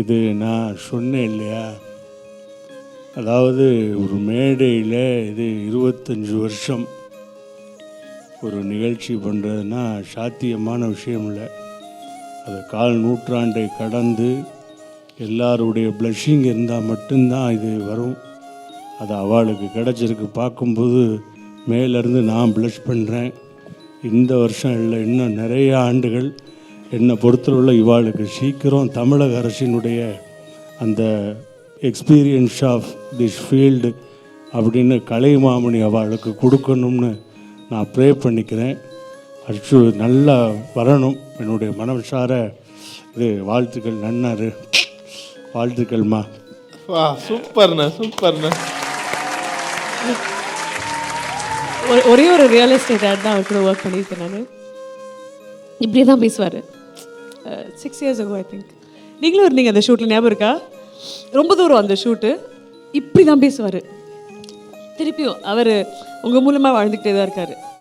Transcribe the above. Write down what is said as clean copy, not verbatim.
இது நான் சொன்னேன் இல்லையா, அதாவது ஒரு மேடையில் இது 25 வருஷம் ஒரு நிகழ்ச்சி பண்ணுறதுன்னா சாத்தியமான விஷயம் இல்லை. அது கால் நூற்றாண்டை கடந்து எல்லாருடைய ப்ளஷிங் இருந்தால் மட்டும்தான் இது வரும். அது அவளுக்கு கிடச்சிருக்கு. பார்க்கும்போது மேலேருந்து நான் ப்ளஷ் பண்ணுறேன். இந்த வருஷம் இல்லை, இன்னும் நிறைய ஆண்டுகள் என்னை பொறுத்தவரை இவாளுக்கு சீக்கிரம் தமிழக அரசினுடைய அந்த எக்ஸ்பீரியன்ஸ் ஆஃப் திஸ் ஃபீல்டு அப்படின்னு கலைமாமணி அவளுக்கு கொடுக்கணும்னு நான் ப்ரே பண்ணிக்கிறேன். அர்ச்சு நல்லா வரணும். என்னுடைய மனசார இது வாழ்த்துக்கள். நன்னாரு, வாழ்த்துக்கள்மா. வா, சூப்பர்ண்ணா சூப்பர்ண்ணா. ஒரே ஒரு ரியல் எஸ்டேட் ஆட் தான் அவர் கூட ஒர்க் பண்ணியிருக்கேன் நான். இப்படியே தான் பேசுவார். 6 years ago ஐ திங்க். நீங்களும் இருந்தீங்க அந்த ஷூட்டில், ஞாபகம் இருக்கா? ரொம்ப தூரம் அந்த ஷூட்டு. இப்படி தான் பேசுவார். திருப்பியும் அவர் உங்கள் மூலமாக வாழ்ந்துக்கிட்டே தான் இருக்கார்.